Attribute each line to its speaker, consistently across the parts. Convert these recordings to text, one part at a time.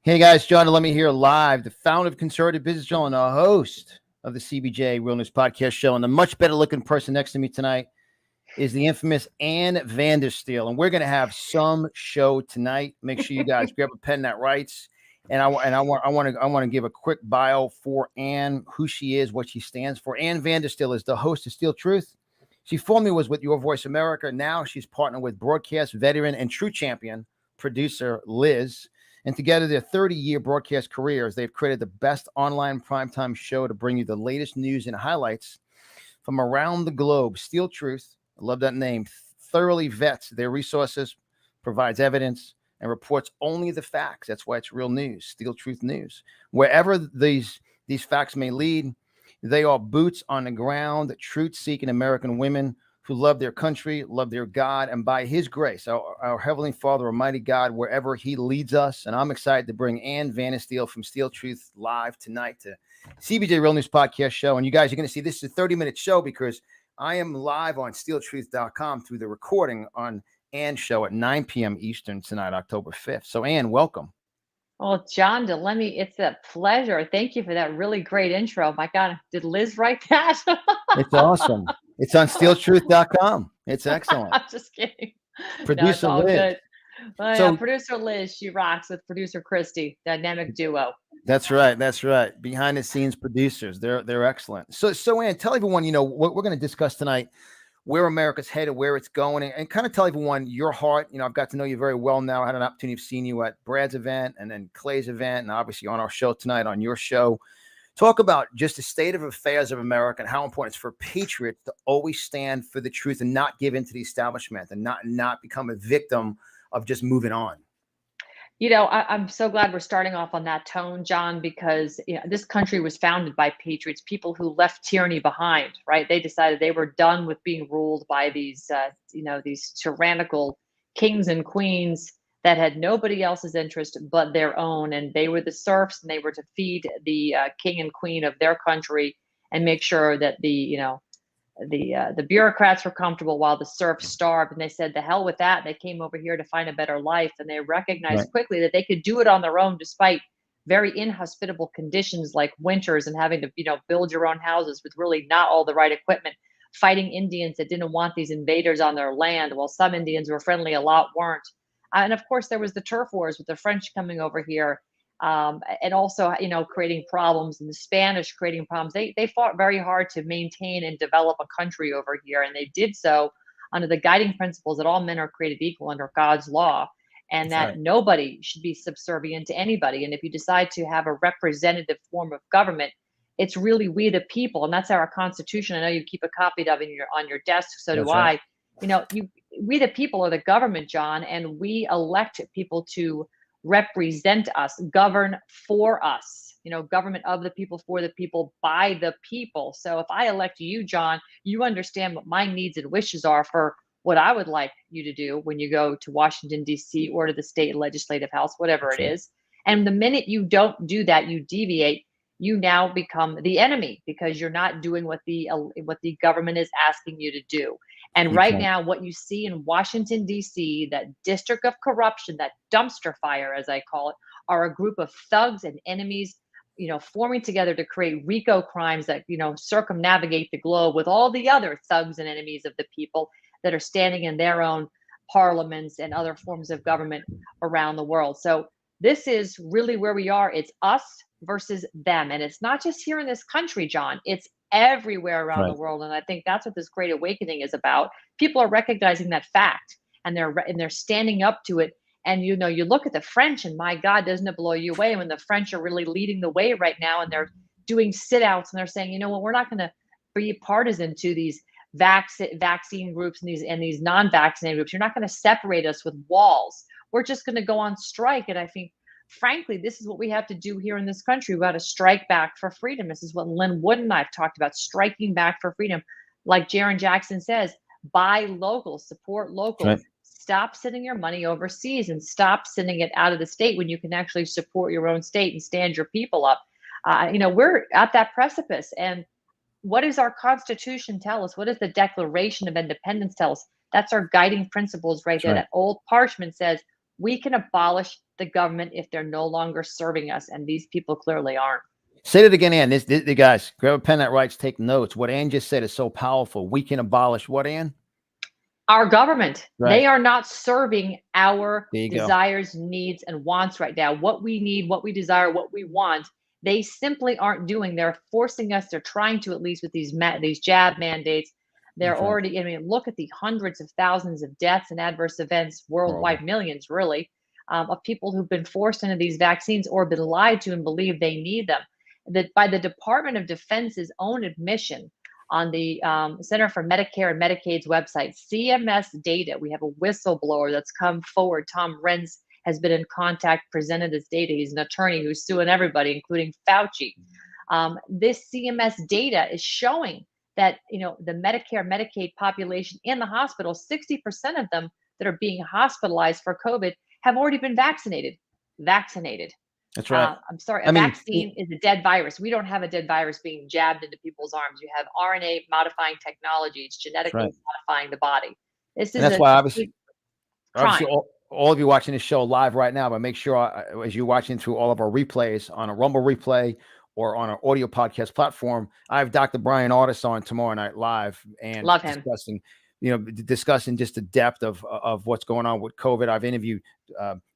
Speaker 1: Hey guys, John Let Me here live, the founder of Conservative Business Journal and the host of the CBJ Real News Podcast Show. And the much better looking person next to me tonight is the infamous Ann Vandersteel. And we're going to have some show tonight. Make sure you guys grab a pen that writes. And I want to give a quick bio for Ann, who she is, what she stands for. Ann Vandersteel is the host of Steel Truth. She formerly was with Your Voice America. Now she's partnered with broadcast veteran and true champion producer Liz. And together, their 30-year broadcast careers, they've created the best online primetime show to bring you the latest news and highlights from around the globe. Steel Truth, I love that name, thoroughly vets their resources, provides evidence, and reports only the facts. That's why it's real news, Steel Truth News. Wherever these facts may lead, they are boots on the ground, truth-seeking American women who love their country, love their God, and by his grace, our Heavenly Father, Almighty God, wherever he leads us. And I'm excited to bring Ann Vandersteel from Steel Truth live tonight to CBJ Real News Podcast Show. And you guys are going to see this is a 30-minute show because I am live on steeltruth.com through the recording on Ann's show at 9 p.m. Eastern tonight, October 5th. So, Ann, welcome.
Speaker 2: Well, John, it's a pleasure. Thank you for that really great intro. My God, did Liz write that?
Speaker 1: It's awesome. It's on steeltruth.com. It's excellent.
Speaker 2: I'm just kidding.
Speaker 1: Producer
Speaker 2: it's all
Speaker 1: Liz.
Speaker 2: good. Well,
Speaker 1: So-
Speaker 2: yeah, producer Liz, she rocks with producer Christy, dynamic duo.
Speaker 1: That's right. That's right. Behind the scenes producers. They're excellent. So Ann, tell everyone, what we're going to discuss tonight, where America's headed, where it's going, and kind of tell everyone your heart. I've got to know you very well now. I had an opportunity of seeing you at Brad's event and then Clay's event, and obviously on our show tonight, on your show. Talk about just the state of affairs of America and how important it's for patriots to always stand for the truth and not give in to the establishment and not become a victim of just moving on.
Speaker 2: I'm so glad we're starting off on that tone, John, because this country was founded by patriots, people who left tyranny behind, right? They decided they were done with being ruled by these tyrannical kings and queens that had nobody else's interest but their own. And they were the serfs, and they were to feed the king and queen of their country and make sure that the bureaucrats were comfortable while the serfs starved. And they said, the hell with that. They came over here to find a better life. And they recognized quickly that they could do it on their own, despite very inhospitable conditions like winters and having to, build your own houses with really not all the right equipment, fighting Indians that didn't want these invaders on their land. While some Indians were friendly, a lot weren't. And of course, there was the turf wars with the French coming over here. And also, creating problems, and the Spanish creating problems. They fought very hard to maintain and develop a country over here, and they did so under the guiding principles that all men are created equal under God's law, and that nobody should be subservient to anybody. And if you decide to have a representative form of government, it's really we the people, and that's our Constitution. I know you keep a copy of it on your desk, so do I. We the people are the government, John, and we elect people to represent us, govern for us, government of the people, for the people, by the people. So if I elect you, John, you understand what my needs and wishes are for what I would like you to do when you go to Washington, D.C. or to the state legislative house, whatever it is. And the minute you don't do that, you deviate, you now become the enemy because you're not doing what the government is asking you to do. And right now, what you see in Washington, D.C., that district of corruption, that dumpster fire, as I call it, are a group of thugs and enemies, forming together to create RICO crimes that, circumnavigate the globe with all the other thugs and enemies of the people that are standing in their own parliaments and other forms of government around the world. So this is really where we are. It's us versus them. And it's not just here in this country, John. It's everywhere around the world. And I think that's what this great awakening is about. People are recognizing that fact, and they're standing up to it. And, you look at the French, and my God, doesn't it blow you away when the French are really leading the way right now, and they're doing sit outs, and they're saying, we're not going to be partisan to these vaccine groups and these non-vaccinated groups. You're not going to separate us with walls. We're just going to go on strike. And I think, frankly, this is what we have to do here in this country. We've got to strike back for freedom. This is what Lynn Wood and I have talked about, striking back for freedom. Like Jaron Jackson says, buy local, support local.
Speaker 1: Right.
Speaker 2: Stop sending your money overseas and stop sending it out of the state when you can actually support your own state and stand your people up. We're at that precipice. And what does our Constitution tell us? What does the Declaration of Independence tell us? That's our guiding principles right there.
Speaker 1: Right.
Speaker 2: That old parchment says, We can abolish the government if they're no longer serving us, and these people clearly aren't.
Speaker 1: Say that again, Ann. The guys, grab a pen that writes, take notes. What Ann just said is so powerful. We can abolish what, Ann?
Speaker 2: Our government.
Speaker 1: Right.
Speaker 2: They are not serving our
Speaker 1: There you go.
Speaker 2: desires, needs, and wants right now. What we need, what we desire, what we want, they simply aren't doing. They're forcing us. They're trying to, at least with these jab mandates. They're
Speaker 1: That's right.
Speaker 2: already. I mean, look at the hundreds of thousands of deaths and adverse events worldwide,
Speaker 1: Horrible.
Speaker 2: millions really, of people who've been forced into these vaccines or been lied to and believe they need them. That by the Department of Defense's own admission on the Center for Medicare and Medicaid's website, CMS data. We have a whistleblower that's come forward. Tom Renz has been in contact, presented this data. He's an attorney who's suing everybody, including Fauci. This CMS data is showing that the Medicare, Medicaid population in the hospital, 60% of them that are being hospitalized for COVID have already been vaccinated.
Speaker 1: That's right.
Speaker 2: I'm sorry,
Speaker 1: I mean,
Speaker 2: vaccine is a dead virus. We don't have a dead virus being jabbed into people's arms. You have RNA modifying technology. It's genetically modifying the body. This is
Speaker 1: that's
Speaker 2: a
Speaker 1: why
Speaker 2: complete
Speaker 1: obviously
Speaker 2: crime.
Speaker 1: all of you watching this show live right now, but make sure as you're watching through all of our replays on a Rumble replay or on our audio podcast platform, I have Dr. Brian Artis on tomorrow night live and
Speaker 2: Love him.
Speaker 1: discussing just the depth of what's going on with COVID. I've interviewed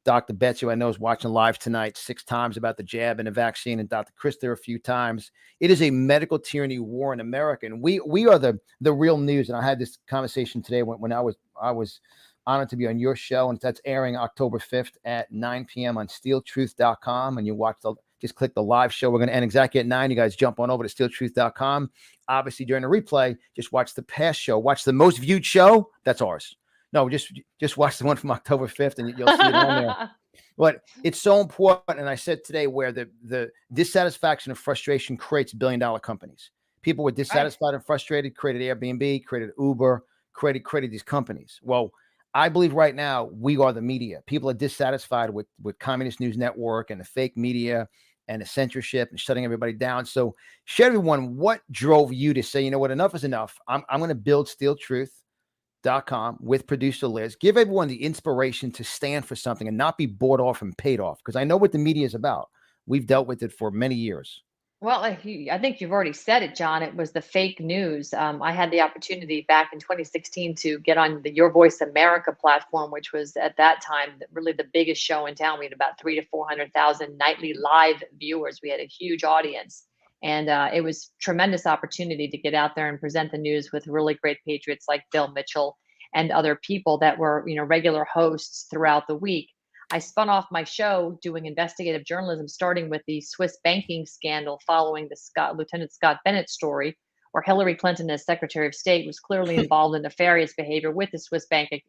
Speaker 1: Dr. Betsy, who I know is watching live tonight 6 times about the jab and the vaccine, and Dr. Krista a few times. It is a medical tyranny war in America, and we are the real news. And I had this conversation today when I was honored to be on your show, and that's airing October 5th at 9 p.m. on steeltruth.com, and you just click the live show. We're going to end exactly at 9. You guys jump on over to steeltruth.com. Obviously, during the replay, just watch the past show. Watch the most viewed show. That's ours. No, just watch the one from October 5th, and you'll see it on there. But it's so important, and I said today where the dissatisfaction and frustration creates billion-dollar companies. People were dissatisfied and frustrated, created Airbnb, created Uber, created these companies. Well, I believe right now we are the media. People are dissatisfied with Communist News Network and the fake media and the censorship and shutting everybody down. So share everyone what drove you to say, you know what, enough is enough. I'm going to build steeltruth.com with producer Liz. Give everyone the inspiration to stand for something and not be bought off and paid off. Because I know what the media is about. We've dealt with it for many years.
Speaker 2: Well, I think you've already said it, John. It was the fake news. I had the opportunity back in 2016 to get on the Your Voice America platform, which was at that time really the biggest show in town. We had about 300,000 to 400,000 nightly live viewers. We had a huge audience, and it was tremendous opportunity to get out there and present the news with really great patriots like Bill Mitchell and other people that were regular hosts throughout the week. I spun off my show doing investigative journalism, starting with the Swiss banking scandal following the Lieutenant Scott Bennett story, where Hillary Clinton, as Secretary of State, was clearly involved in nefarious behavior with the Swiss banking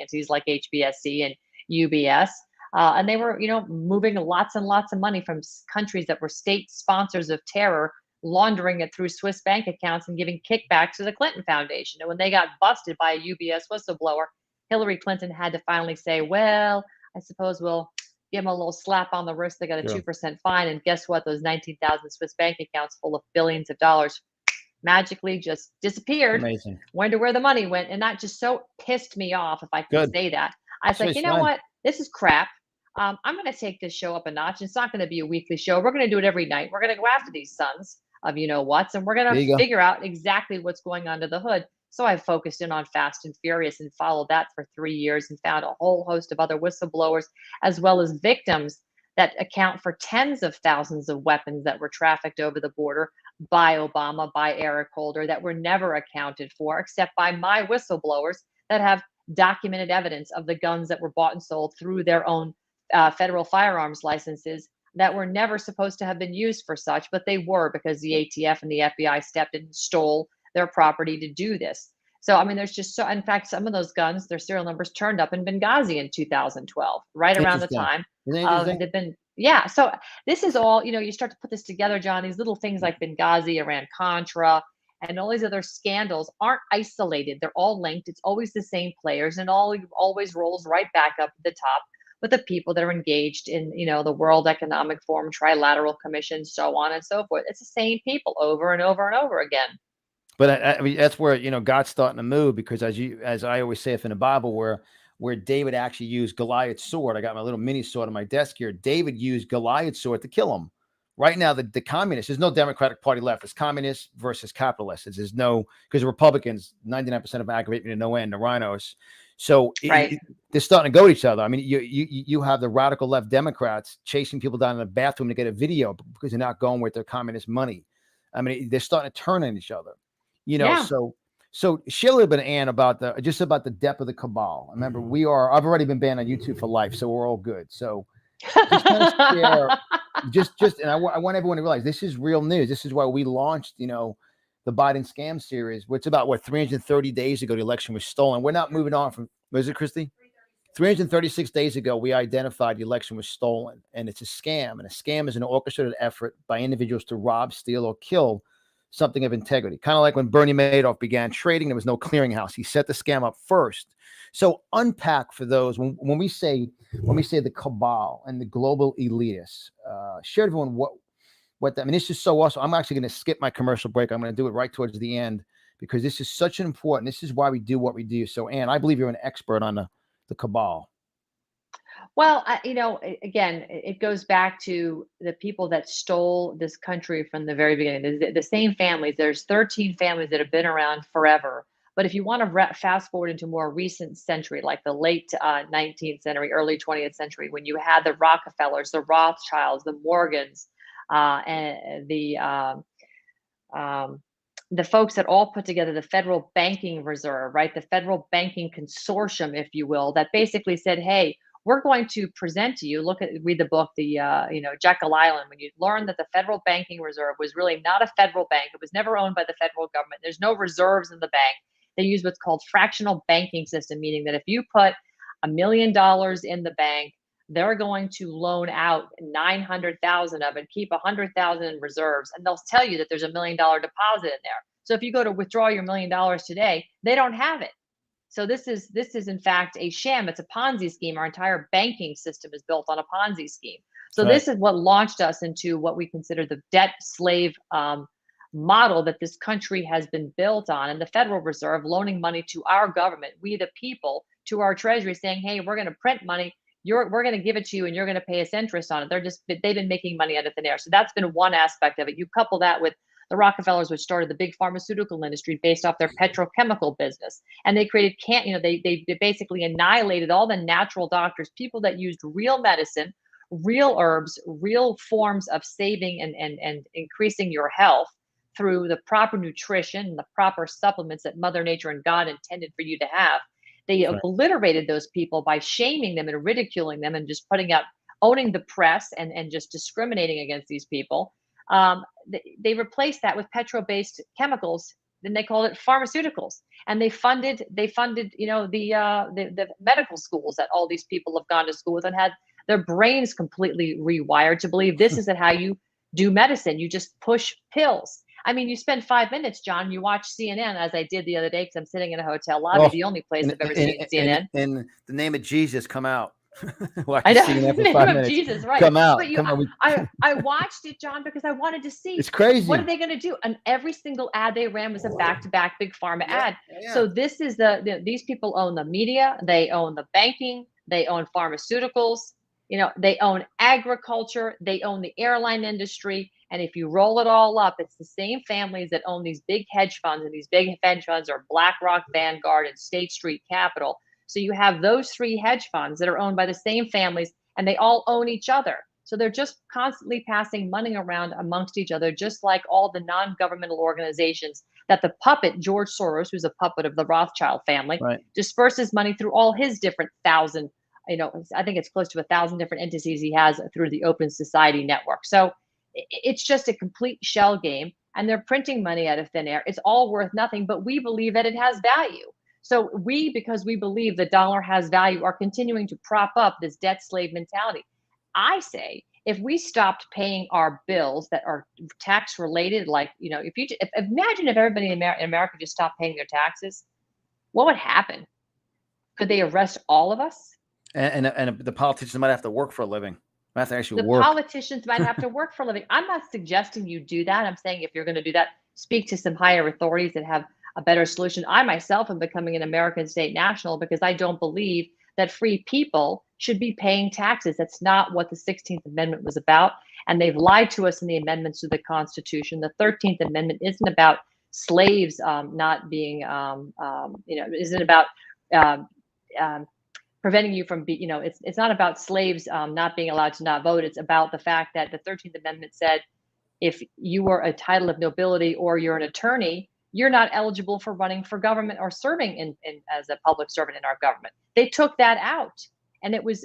Speaker 2: entities like HBSC and UBS. And they were, moving lots and lots of money from countries that were state sponsors of terror, laundering it through Swiss bank accounts and giving kickbacks to the Clinton Foundation. And when they got busted by a UBS whistleblower, Hillary Clinton had to finally say, well, I suppose we'll give them a little slap on the wrist. They got a 2% fine. And guess what? Those 19,000 Swiss bank accounts full of billions of dollars magically just disappeared.
Speaker 1: Amazing.
Speaker 2: Wonder where the money went. And that just so pissed me off, if I can say that. I was like, you know what? This is crap. I'm going to take this show up a notch. It's not going to be a weekly show. We're going to do it every night. We're going to go after these sons of whats, and we're going to figure out exactly what's going under the hood. So I focused in on Fast and Furious and followed that for 3 years and found a whole host of other whistleblowers, as well as victims that account for tens of thousands of weapons that were trafficked over the border by Obama, by Eric Holder, that were never accounted for, except by my whistleblowers that have documented evidence of the guns that were bought and sold through their own federal firearms licenses that were never supposed to have been used for such, but they were, because the ATF and the FBI stepped in and stole their property to do this. So, I mean, there's just in fact, some of those guns, their serial numbers turned up in Benghazi in 2012, right around the time they've been. Yeah. So this is all, you start to put this together, John, these little things like Benghazi, Iran-Contra, and all these other scandals aren't isolated. They're all linked. It's always the same players, and always rolls right back up to the top with the people that are engaged in, the World Economic Forum, Trilateral Commission, so on and so forth. It's the same people over and over and over again.
Speaker 1: But I mean, that's where God's starting to move, because as I always say, if in the Bible, where where David actually used Goliath's sword. I got my little mini sword on my desk here. David used Goliath's sword to kill him. Right now, the communists, there's no Democratic Party left. It's communists versus capitalists. There's no, because the Republicans, 99% of them aggravate me to no end, the rhinos. So
Speaker 2: Right.
Speaker 1: they're starting to go at each other. I mean, you have the radical left Democrats chasing people down in the bathroom to get a video because they're not going with their communist money. I mean, they're starting to turn on each other.
Speaker 2: Yeah.
Speaker 1: So share a little bit, Ann, about the depth of the cabal. Remember, I've already been banned on YouTube for life, so we're all good. So just kind of share, and I want everyone to realize this is real news. This is why we launched, the Biden scam series. It's about 330 days ago the election was stolen. We're not moving on from, was it, Christy? 336 days ago, we identified the election was stolen, and it's a scam. And a scam is an orchestrated effort by individuals to rob, steal, or kill something of integrity. Kind of like when Bernie Madoff began trading, there was no clearinghouse. He set the scam up first. So unpack for those when we say the cabal and the global elitists. Share with everyone what that. I mean, this is so awesome. I'm actually going to skip my commercial break. I'm going to do it right towards the end because this is such an important. This is why we do what we do. So, Ann, I believe you're an expert on the cabal.
Speaker 2: Well, again, it goes back to the people that stole this country from the very beginning. The same families. There's 13 families that have been around forever. But if you want to fast forward into more recent century, like the late 19th century, early 20th century, when you had the Rockefellers, the Rothschilds, the Morgans, and the folks that all put together the Federal Banking Reserve, right? The Federal Banking Consortium, if you will, that basically said, hey, we're going to present to you, read the book, Jekyll Island, when you learn that the Federal Banking Reserve was really not a federal bank. It was never owned by the federal government. There's no reserves in the bank. They use what's called fractional banking system, meaning that if you put $1 million in the bank, they're going to loan out 900,000 of it, keep 100,000 in reserves, and they'll tell you that there's $1 million deposit in there. So if you go to withdraw your $1 million today, they don't have it. So this is in fact a sham. It's a Ponzi scheme. Our entire banking system is built on a Ponzi scheme. So This is what launched us into what we consider the debt slave model that this country has been built on, and the Federal Reserve loaning money to our government, we the people, to our treasury, saying, hey, we're going to print money. We're going to give it to you and you're going to pay us interest on it. They've been making money out of thin air. So that's been one aspect of it. You couple that with the Rockefellers, which started the big pharmaceutical industry based off their petrochemical business. And they created, they basically annihilated all the natural doctors, people that used real medicine, real herbs, real forms of saving and increasing your health through the proper nutrition and the proper supplements that Mother Nature and God intended for you to have. They obliterated those people by shaming them and ridiculing them and just owning the press and just discriminating against these people. They replaced that with petro-based chemicals, then they called it pharmaceuticals, and they funded the medical schools that all these people have gone to school with and had their brains completely rewired to believe this isn't how you do medicine. You just push pills. I mean, you spend 5 minutes, John, you watch CNN, as I did the other day because I'm sitting in a hotel lobby, the only place I've ever seen CNN.
Speaker 1: In the name of Jesus, come out.
Speaker 2: I know. CNN for 5 minutes. Jesus, right?
Speaker 1: Come out.
Speaker 2: But I watched it, John, because I wanted to see.
Speaker 1: It's crazy.
Speaker 2: What are they going to do? And every single ad they ran was a back-to-back big pharma ad. Yeah. So this is these people own the media, they own the banking, they own pharmaceuticals, they own agriculture, they own the airline industry. And if you roll it all up, it's the same families that own these big hedge funds, and these big hedge funds are BlackRock, Vanguard, and State Street Capital. So you have those three hedge funds that are owned by the same families, and they all own each other. So they're just constantly passing money around amongst each other, just like all the non-governmental organizations that the puppet, George Soros, who's a puppet of the Rothschild family, disperses money through all his different thousand, I think it's close to 1,000 different entities he has through the Open Society Network. So it's just a complete shell game, and they're printing money out of thin air. It's all worth nothing, but we believe that it has value. So because we believe the dollar has value, are continuing to prop up this debt slave mentality. I say, if we stopped paying our bills that are tax related, like, imagine if everybody in America just stopped paying their taxes, what would happen? Could they arrest all of us?
Speaker 1: And the politicians might have to work for a living. Might have to actually
Speaker 2: work. Politicians might have to work for a living. I'm not suggesting you do that. I'm saying if you're going to do that, speak to some higher authorities that have a better solution. I myself am becoming an American state national because I don't believe that free people should be paying taxes. That's not what the 16th Amendment was about. And they've lied to us in the amendments to the Constitution. The 13th Amendment isn't about slaves not being, isn't about um, um, preventing you from, it's not about slaves not being allowed to not vote. It's about the fact that the 13th Amendment said if you were a title of nobility or you're an attorney, you're not eligible for running for government or serving in as a public servant in our government. They took that out, and it was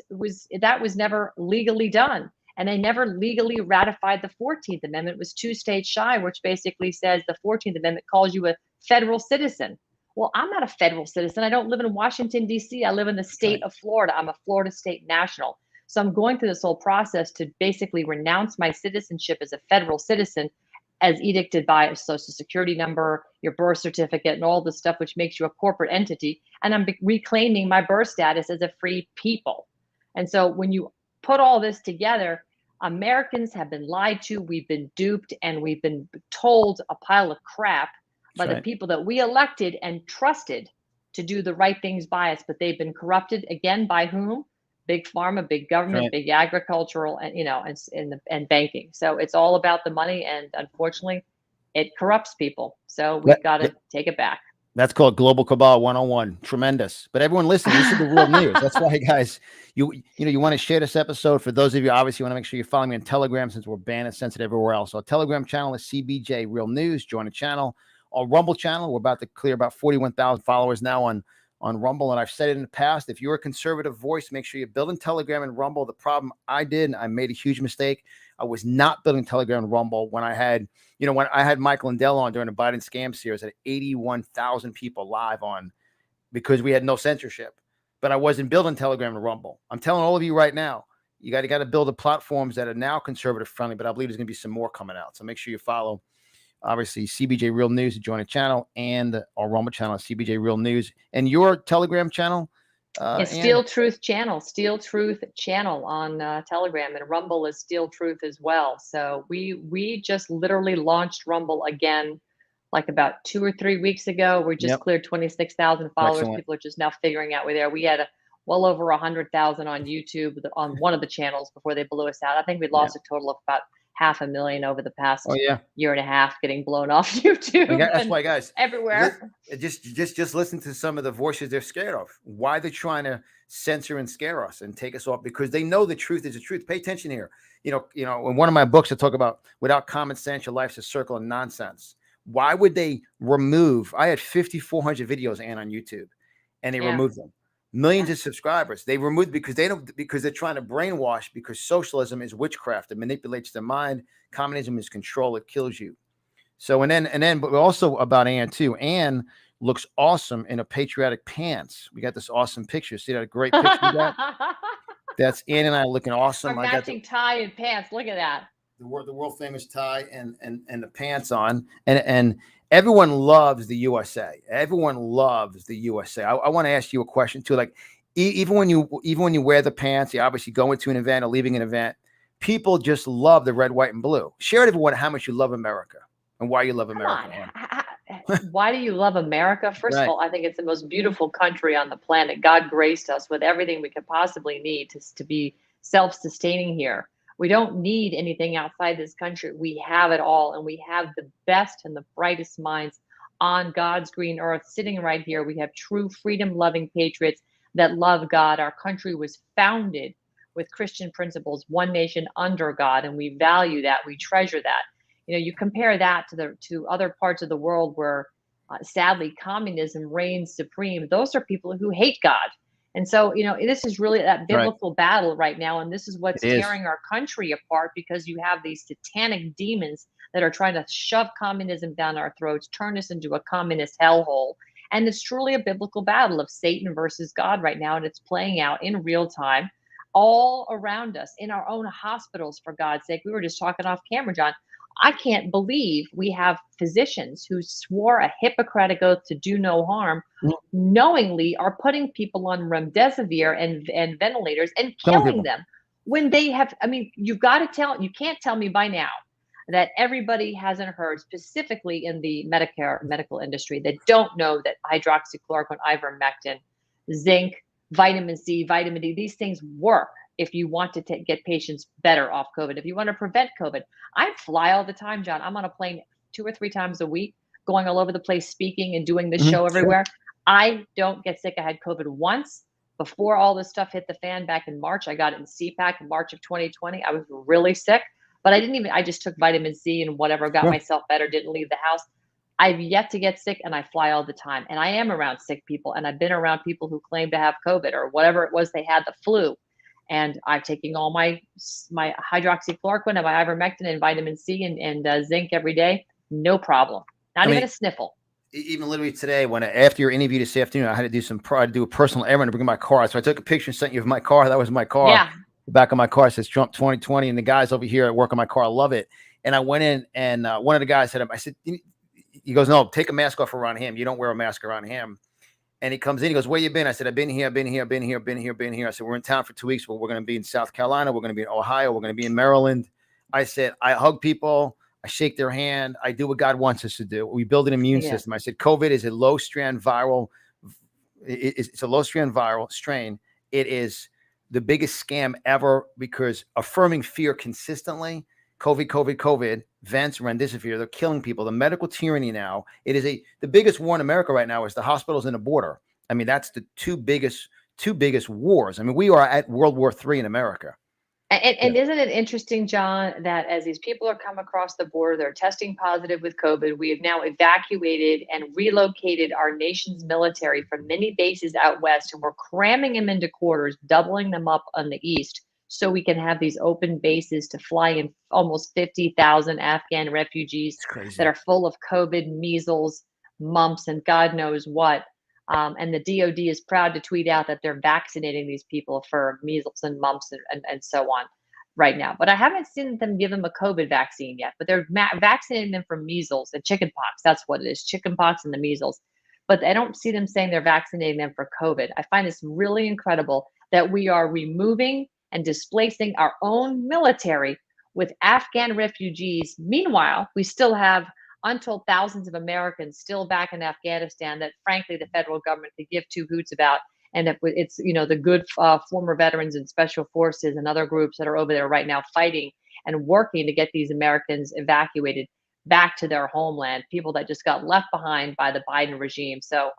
Speaker 2: that was never legally done. And they never legally ratified the 14th Amendment. It was 2 states shy, which basically says the 14th Amendment calls you a federal citizen. Well, I'm not a federal citizen. I don't live in Washington, D.C. I live in the state of Florida. I'm a Florida state national. So I'm going through this whole process to basically renounce my citizenship as a federal citizen, as edicted by a social security number, your birth certificate, and all the stuff which makes you a corporate entity. And I'm reclaiming my birth status as a free people. And so when you put all this together, Americans have been lied to, we've been duped, and we've been told a pile of crap by the people that we elected and trusted to do the right things by us. But they've been corrupted again by whom? Big pharma, big government, big agricultural, and banking. So it's all about the money, and unfortunately, it corrupts people. So we've got to take it back.
Speaker 1: That's called Global Cabal 101. Tremendous. But everyone listening, this is the real news. That's why, guys, you want to share this episode. For those of you, obviously, you want to make sure you're following me on Telegram, since we're banned and censored everywhere else. So our Telegram channel is CBJ Real News. Join the channel. Our Rumble channel, we're about to clear about 41,000 followers now on Rumble. And I've said it in the past, if you're a conservative voice, make sure you're building Telegram and Rumble. The problem I made a huge mistake. I was not building Telegram and Rumble when I had Michael Lindell on during the Biden scam series at 81,000 people live on, because we had no censorship. But I wasn't building Telegram and Rumble. I'm telling all of you right now, you got to build the platforms that are now conservative friendly, but I believe there's going to be some more coming out. So make sure you follow, obviously, CBJ Real News to join the channel, and our Rumble channel, CBJ Real News, and your Telegram channel.
Speaker 2: Steel Truth channel on Telegram, and Rumble is Steel Truth as well. So we just literally launched Rumble again, like about 2 or 3 weeks ago. We just cleared 26,000 followers. Excellent. People are just now figuring out we're there. We had well over 100,000 on YouTube on one of the channels before they blew us out. I think we lost a total of about 500,000 over the past year and a half, getting blown off YouTube.
Speaker 1: That's why, guys,
Speaker 2: everywhere.
Speaker 1: Just listen to some of the voices they're scared of. Why they're trying to censor and scare us and take us off, because they know the truth is the truth. Pay attention here. In one of my books, I talk about without common sense, your life's a circle of nonsense. Why would they remove? I had 5,400 videos on YouTube, and they removed them. Millions of subscribers. They removed because they're trying to brainwash, because socialism is witchcraft. It manipulates the mind. Communism is control. It kills you. So, but also about Ann too. Ann looks awesome in a patriotic pants. We got this awesome picture. See that great picture we got? That's Ann and I looking awesome.
Speaker 2: Our matching tie and pants. Look at that.
Speaker 1: The world famous tie and the pants on, and everyone loves the USA. Everyone loves the USA. I want to ask you a question too. Like, even when you wear the pants, you obviously go into an event or leaving an event, people just love the red, white, and blue. Share with everyone how much you love America and why you love America.
Speaker 2: Why do you love America? First of all, I think it's the most beautiful country on the planet. God graced us with everything we could possibly need to be self-sustaining here. We don't need anything outside this country. We have it all, and we have the best and the brightest minds on God's green earth sitting right here. We have true freedom-loving patriots that love God. Our country was founded with Christian principles, one nation under God, and we value that. We treasure that. You compare that to other parts of the world where, sadly, communism reigns supreme. Those are people who hate God. And so, this is really that biblical battle right now. And this is what's tearing our country apart, because you have these satanic demons that are trying to shove communism down our throats, turn us into a communist hellhole. And it's truly a biblical battle of Satan versus God right now. And it's playing out in real time all around us, in our own hospitals, for God's sake. We were just talking off camera, John. I can't believe we have physicians who swore a Hippocratic oath to do no harm, knowingly are putting people on remdesivir and ventilators and killing them when they have. I mean, you can't tell me by now that everybody hasn't heard, specifically in the medical industry, that don't know that hydroxychloroquine, ivermectin, zinc, vitamin C, vitamin D. These things work if you want to get patients better off COVID. If you want to prevent COVID, I fly all the time, John. I'm on a plane 2 or 3 times a week, going all over the place, speaking and doing this show
Speaker 1: Sure.
Speaker 2: everywhere. I don't get sick. I had COVID once before all this stuff hit the fan back in March. I got it in CPAC in March of 2020. I was really sick, but I just took vitamin C and whatever, got
Speaker 1: Sure.
Speaker 2: myself better, didn't leave the house. I've yet to get sick, and I fly all the time. And I am around sick people, and I've been around people who claim to have COVID or whatever it was they had, the flu. And I'm taking all my hydroxychloroquine and my ivermectin and vitamin C and zinc every day. No problem. Not even a sniffle.
Speaker 1: Even literally today, after your interview this afternoon, I had to do a personal errand to bring my car. So I took a picture and sent you of my car. That was my car.
Speaker 2: Yeah.
Speaker 1: The back of my car says Trump 2020, and the guys over here at work on my car love it. And I went in, and one of the guys said, he goes, no, take a mask off around him. You don't wear a mask around him. And he comes in, he goes, where you been? I said, I've been here. I said, we're in town for 2 weeks, but we're going to be in South Carolina. We're going to be in Ohio. We're going to be in Maryland. I said, I hug people. I shake their hand. I do what God wants us to do. We build an immune system. I said, COVID is a low-strand viral. It's a low-strand viral strain. It is the biggest scam ever because affirming fear consistently, COVID, Vance, remdesivir, they're killing people. The medical tyranny now, the biggest war in America right now is the hospitals and the border. I mean, that's the two biggest wars. I mean, we are at World War III in America.
Speaker 2: And isn't it interesting, John, that as these people are come across the border, they're testing positive with COVID. We have now evacuated and relocated our nation's military from many bases out west, and we're cramming them into quarters, doubling them up on the east, so we can have these open bases to fly in almost 50,000 Afghan refugees that are full of COVID, measles, mumps, and God knows what. And the DOD is proud to tweet out that they're vaccinating these people for measles and mumps and so on right now. But I haven't seen them give them a COVID vaccine yet, but they're vaccinating them for measles and chickenpox. That's what it is, chickenpox and the measles. But I don't see them saying they're vaccinating them for COVID. I find this really incredible that we are removing and displacing our own military with Afghan refugees. Meanwhile, we still have untold thousands of Americans still back in Afghanistan that, frankly, the federal government could give two hoots about. And if it's, the good former veterans and special forces and other groups that are over there right now fighting and working to get these Americans evacuated back to their homeland, people that just got left behind by the Biden regime. So,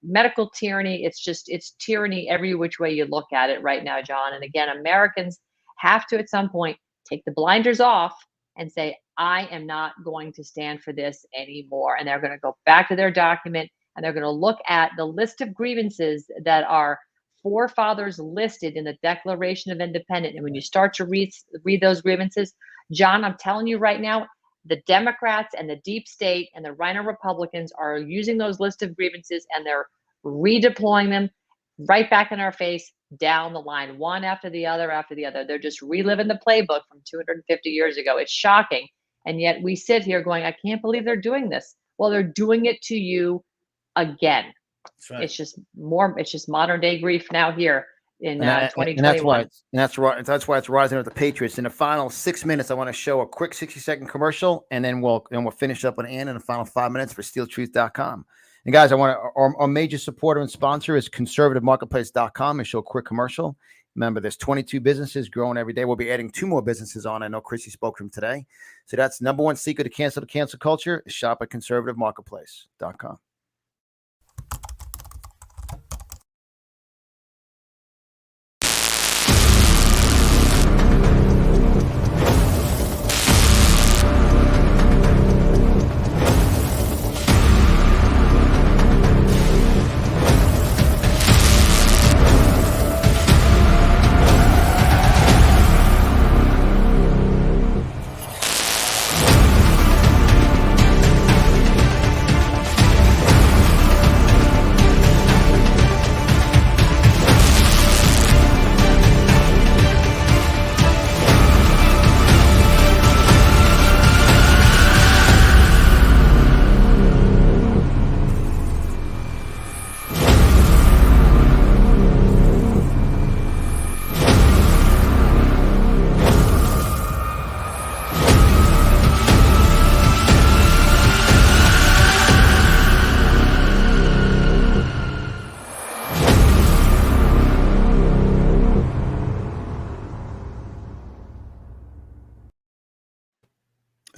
Speaker 2: medical tyranny, it's tyranny every which way you look at it right now, John. And again, Americans have to, at some point, take the blinders off and say, I am not going to stand for this anymore. And they're going to go back to their document and they're going to look at the list of grievances that our forefathers listed in the Declaration of Independence. And when you start to read those grievances, John, I'm telling you right now, the Democrats and the deep state and the Rhino Republicans are using those list of grievances and they're redeploying them right back in our face down the line, one after the other after the other. They're just reliving the playbook from 250 years ago. It's shocking. And yet we sit here going, I can't believe they're doing this. Well, they're doing it to you again. That's right. It's just modern day grief now here in 2021.
Speaker 1: And that's why it's rising with the Patriots. In the final 6 minutes, I want to show a quick 60-second commercial, and then we'll finish up with Ann in the final 5 minutes for SteelTruth.com. And guys, our major supporter and sponsor is conservativemarketplace.com, and show a quick commercial. Remember, there's 22 businesses growing every day. We'll be adding 2 more businesses on. I know Chrissy spoke from today. So that's number one secret to cancel the cancel culture is shop at conservativemarketplace.com.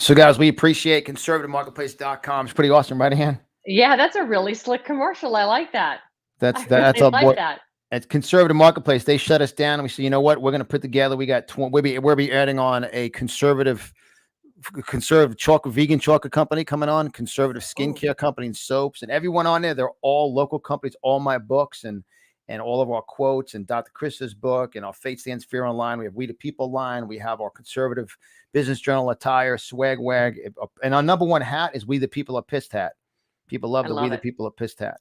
Speaker 1: So guys, we appreciate conservativemarketplace.com. It's pretty awesome, right, Ann?
Speaker 2: Yeah, that's a really slick commercial. I like that.
Speaker 1: That's
Speaker 2: I
Speaker 1: that's
Speaker 2: really
Speaker 1: our boy.
Speaker 2: like that.
Speaker 1: At Conservative Marketplace, they shut us down, and we said, you know what? We're going to put together. We got we'll be adding on a conservative chocolate, vegan chocolate company coming on, conservative skincare company and soaps, and everyone on there. They're all local companies. All my books and all of our quotes, and Dr. Chris's book, and our Faith Stands Fear online. We have We the People line. We have our conservative business journal attire, swag wag, and our number one hat is We the People are Pissed hat. People love We the People are Pissed hat.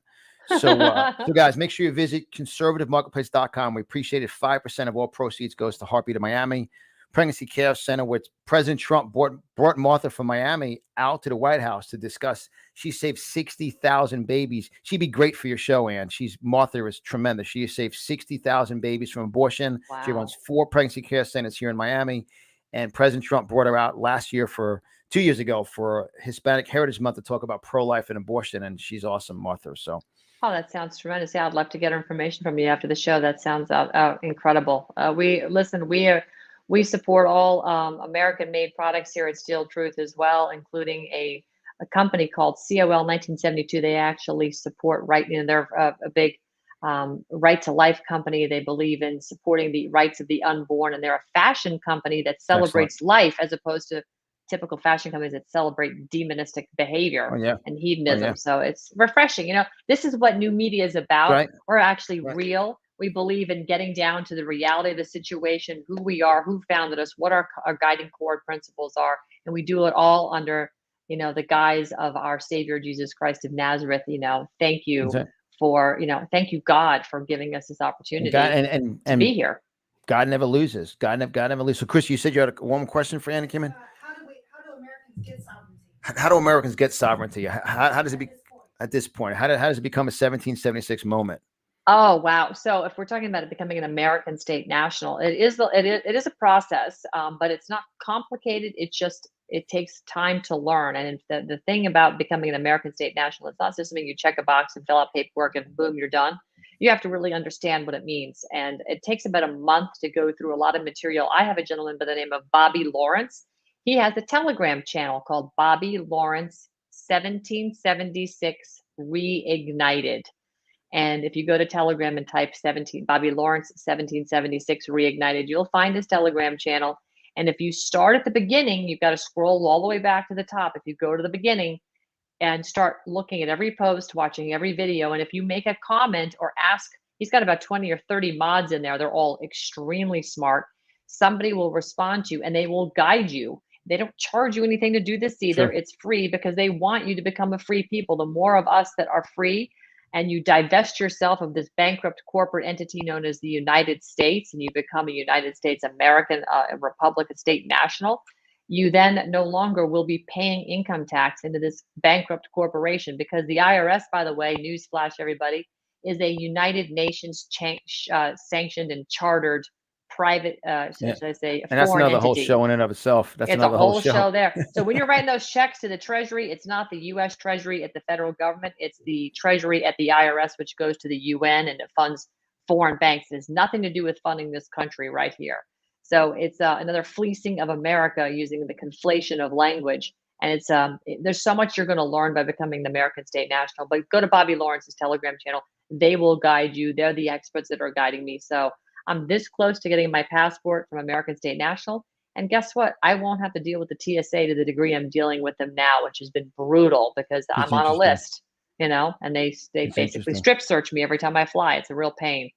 Speaker 1: So, so guys, make sure you visit conservativemarketplace.com. We appreciate it. 5% of all proceeds goes to Heartbeat of Miami Pregnancy Care Center, which President Trump brought Martha from Miami out to the White House to discuss. She saved 60,000 babies. She'd be great for your show, Ann. Martha is tremendous. She has saved 60,000 babies from abortion.
Speaker 2: Wow.
Speaker 1: She runs 4 pregnancy care centers here in Miami. And President Trump brought her out last year 2 years ago for Hispanic Heritage Month to talk about pro-life and abortion. And she's awesome, Martha. So.
Speaker 2: Oh, that sounds tremendous. Yeah, I'd love to get information from you after the show. That sounds incredible. We support all American-made products here at Steel Truth as well, including a company called COL 1972. They actually support they're a big right to life company. They believe in supporting the rights of the unborn, and they're a fashion company that celebrates life as opposed to typical fashion companies that celebrate demonistic behavior and hedonism. So it's refreshing. This is what new media is about.
Speaker 1: Right.
Speaker 2: We're actually real. We believe in getting down to the reality of the situation, who we are, who founded us, what our guiding core principles are. And we do it all under, the guise of our Savior, Jesus Christ of Nazareth. Thank you thank you, God, for giving us this opportunity to be here.
Speaker 1: God never loses. God never loses. So Chris, you said you had one question for Anna Kim?
Speaker 3: How do Americans get sovereignty?
Speaker 1: How do Americans get sovereignty? How does it be at this point? How does it become a 1776 moment?
Speaker 2: Oh, wow. So if we're talking about it becoming an American state national, it is a process, but it's not complicated. It takes time to learn. And the thing about becoming an American state national, it's not just something you check a box and fill out paperwork and boom, you're done. You have to really understand what it means. And it takes about a month to go through a lot of material. I have a gentleman by the name of Bobby Lawrence. He has a Telegram channel called Bobby Lawrence 1776 Reignited. And if you go to Telegram and type Bobby Lawrence 1776 Reignited, you'll find his Telegram channel. And if you start at the beginning, you've got to scroll all the way back to the top. If you go to the beginning and start looking at every post, watching every video, and if you make a comment or ask, he's got about 20 or 30 mods in there. They're all extremely smart. Somebody will respond to you and they will guide you. They don't charge you anything to do this either. Sure. It's free because they want you to become a free people. The more of us that are free, and you divest yourself of this bankrupt corporate entity known as the United States, and you become a United States American Republic, a state national, you then no longer will be paying income tax into this bankrupt corporation, because the IRS, by the way, newsflash everybody, is a United Nations sanctioned and chartered private, should I say,
Speaker 1: and that's another
Speaker 2: entity.
Speaker 1: whole show in and of itself. That's
Speaker 2: it's
Speaker 1: another
Speaker 2: a whole
Speaker 1: show.
Speaker 2: show there. So when you're writing those checks to the Treasury, it's not the U.S. Treasury at the federal government. It's the Treasury at the IRS, which goes to the UN and it funds foreign banks. It has nothing to do with funding this country right here. So it's another fleecing of America using the conflation of language. And it's there's so much you're going to learn by becoming the American State National. But go to Bobby Lawrence's Telegram channel. They will guide you. They're the experts that are guiding me. So I'm this close to getting my passport from American State National. And guess what? I won't have to deal with the TSA to the degree I'm dealing with them now, which has been brutal because I'm on a list, and they basically strip search me every time I fly. It's a real pain.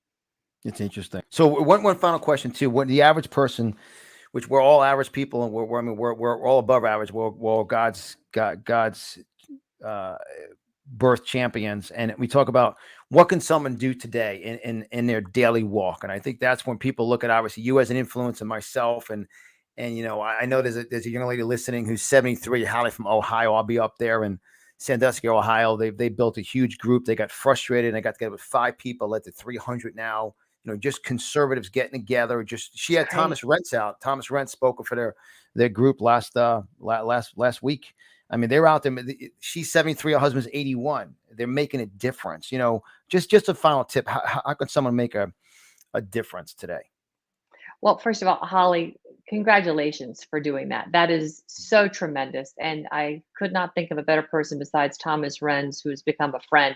Speaker 1: It's interesting. So one final question too. When the average person, which we're all average people, and we're all above average. We're all God's birth champions, and we talk about what can someone do today in their daily walk. And I think that's when people look at obviously you as an influence and myself, and I know there's a young lady listening who's 73, Hallie from Ohio. I'll be up there in Sandusky, Ohio. They built a huge group. They got frustrated, and they got together with 5 people, led to 300 now. Just conservatives getting together. She had Thomas Rentz out. Thomas Rentz spoke for their group last week. I mean, they're out there. She's 73, her husband's 81. They're making a difference. Just a final tip. How can someone make a difference today?
Speaker 2: Well, first of all, Holly, congratulations for doing that. That is so tremendous. And I could not think of a better person besides Thomas Renz, who's become a friend.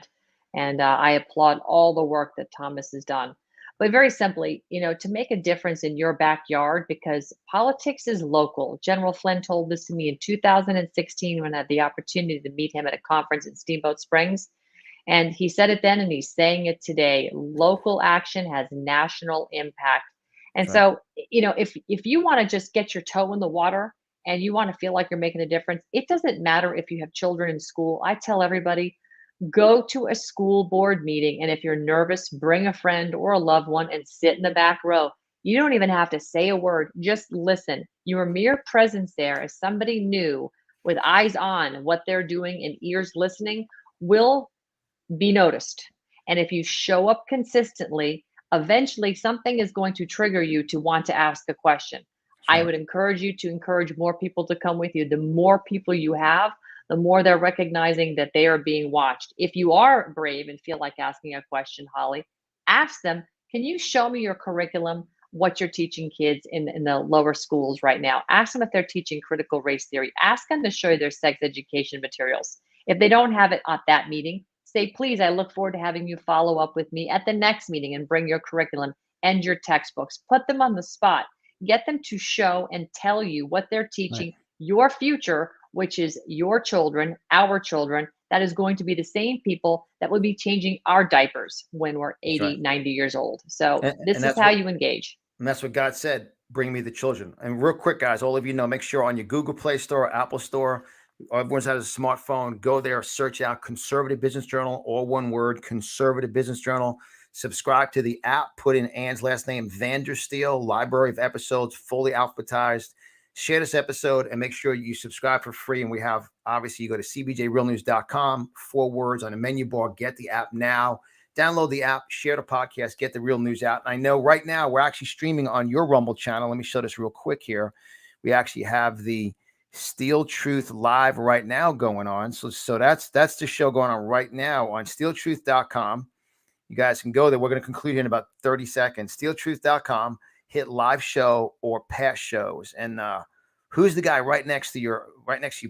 Speaker 2: And I applaud all the work that Thomas has done. But very simply, to make a difference in your backyard, because politics is local. General Flynn told this to me in 2016 when I had the opportunity to meet him at a conference in Steamboat Springs. And he said it then, and he's saying it today. Local action has national impact. And
Speaker 1: That's right.
Speaker 2: so, if you want to just get your toe in the water and you want to feel like you're making a difference, it doesn't matter if you have children in school. I tell everybody, go to a school board meeting, and if you're nervous, bring a friend or a loved one and sit in the back row. You don't even have to say a word, just listen. Your mere presence there as somebody new with eyes on what they're doing and ears listening will be noticed. And if you show up consistently, eventually something is going to trigger you to want to ask a question.
Speaker 1: That's
Speaker 2: I
Speaker 1: right.
Speaker 2: would encourage you to encourage more people to come with you. The more people you have, the more they're recognizing that they are being watched. If you are brave and feel like asking a question, Holly, ask them, can you show me your curriculum, what you're teaching kids in the lower schools right now? Ask them if they're teaching critical race theory. Ask them to show you their sex education materials. If they don't have it at that meeting, say, please, I look forward to having you follow up with me at the next meeting and bring your curriculum and your textbooks. Put them on the spot. Get them to show and tell you what they're
Speaker 1: Right.
Speaker 2: teaching your future, which is your children, our children, that is going to be the same people that will be changing our diapers when we're
Speaker 1: That's right.
Speaker 2: 80, 90 years old. So
Speaker 1: And,
Speaker 2: this
Speaker 1: and
Speaker 2: is
Speaker 1: that's
Speaker 2: how
Speaker 1: what
Speaker 2: you engage.
Speaker 1: and that's what God said. Bring me the children. And real quick, guys, all of you know, make sure on your Google Play Store, Apple Store, or everyone's has a smartphone, go there, search out Conservative Business Journal, all one word, Conservative Business Journal. Subscribe to the app, put in Ann's last name, Vandersteel, library of episodes, fully alphabetized. Share this episode and make sure you subscribe for free. And we have, obviously, you go to cbjrealnews.com, 4 words on the menu bar, get the app now. Download the app, share the podcast, get the real news out. And I know right now we're actually streaming on your Rumble channel. Let me show this real quick here. We actually have the Steel Truth live right now going on. So that's the show going on right now on steeltruth.com. You guys can go there. We're going to conclude here in about 30 seconds. Steeltruth.com, hit live show or past shows. And who's the guy right next to you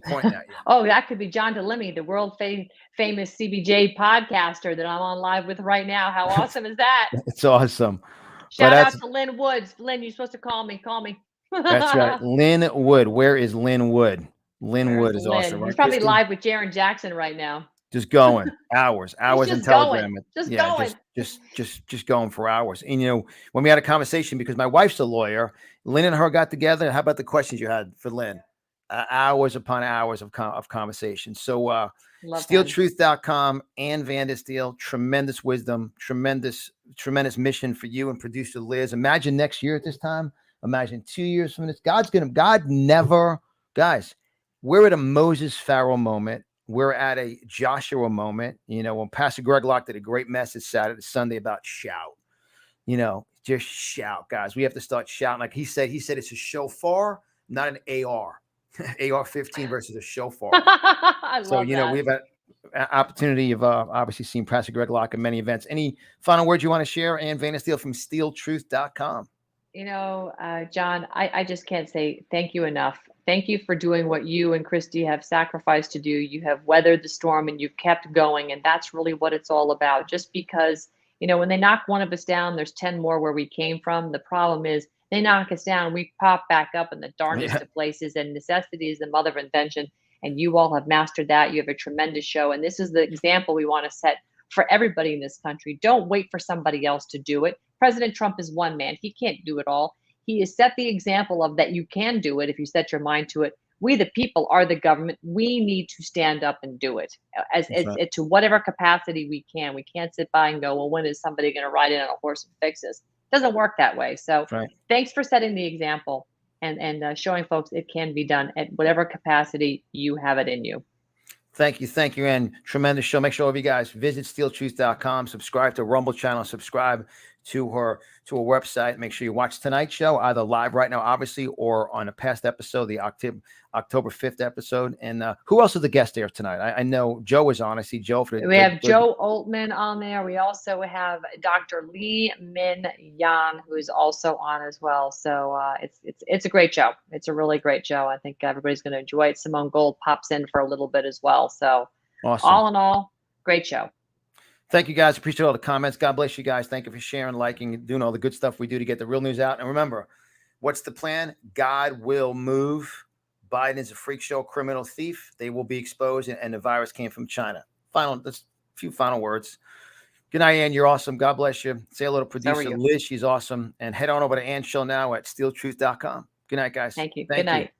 Speaker 1: pointing at you?
Speaker 2: Oh, that could be John DeLimmy, the world famous CBJ podcaster that I'm on live with right now. How awesome is that?
Speaker 1: It's awesome.
Speaker 2: Shout out to Lynn Woods. Lynn, you're supposed to call me. Call me.
Speaker 1: That's right. Lynn Wood. Where is Lynn Wood? Lynn
Speaker 2: Where's
Speaker 1: Wood is
Speaker 2: Lynn?
Speaker 1: awesome, right?
Speaker 2: He's probably
Speaker 1: Christy?
Speaker 2: live with Jaron Jackson right now.
Speaker 1: Just going hours
Speaker 2: He's
Speaker 1: in
Speaker 2: just
Speaker 1: Telegram.
Speaker 2: going. Just
Speaker 1: Yeah,
Speaker 2: going.
Speaker 1: just going for hours. And when we had a conversation, because my wife's a lawyer, Lynn and her got together. How about the questions you had for Lynn? Hours upon hours of conversation. So steeltruth.com and Vandersteel, tremendous wisdom, tremendous mission for you and producer Liz. Imagine next year at this time. Imagine 2 years from this. God never, guys, we're at a Moses Pharaoh moment. We're at a Joshua moment. When Pastor Greg Locke did a great message Sunday about shout, just shout, guys. We have to start shouting. Like he said it's a shofar, not an AR. AR-15 versus a shofar.
Speaker 2: I love that.
Speaker 1: We've had an opportunity of obviously seen Pastor Greg Locke at many events. Any final words you want to share? Ann Vandersteel from steeltruth.com.
Speaker 2: John, I just can't say thank you enough. Thank you for doing what you and Christy have sacrificed to do. You have weathered the storm and you've kept going. And that's really what it's all about. Just because, when they knock one of us down, there's 10 more where we came from. The problem is they knock us down, we pop back up in the darndest of places, and necessity is the mother of invention. And you all have mastered that. You have a tremendous show. And this is the example we want to set for everybody in this country. Don't wait for somebody else to do it. President Trump is one man. He can't do it all. He has set the example of that you can do it if you set your mind to it. We, the people, are the government. We need to stand up and do it as to whatever capacity we can. We can't sit by and go, well, when is somebody going to ride in on a horse and fix this? It doesn't work that way. So thanks for setting the example and showing folks it can be done at whatever capacity you have it in you.
Speaker 1: Thank you, and tremendous show. Make sure all of you guys visit steeltruth.com, subscribe to Rumble channel, subscribe to her website. Make sure you watch tonight's show, either live right now, obviously, or on a past episode, the October 5th episode. And who else is the guest there tonight? I know Joe was on. I see Joe.
Speaker 2: We have Joe Altman on there. We also have Dr. Lee Min Yan, who is also on as well. So it's a great show. It's a really great show. I think everybody's going to enjoy it. Simone Gold pops in for a little bit as well. So
Speaker 1: awesome.
Speaker 2: All in all, great show.
Speaker 1: Thank you, guys. Appreciate all the comments. God bless you guys. Thank you for sharing, liking, and doing all the good stuff we do to get the real news out. And remember, what's the plan? God will move. Biden is a freak show, criminal thief. They will be exposed, and the virus came from China. Just a few final words. Good night, Ann. You're awesome. God bless you. Say hello to producer Liz. She's awesome. And head on over to Ann's show now at steeltruth.com. Good night, guys.
Speaker 2: Thank you. Good night.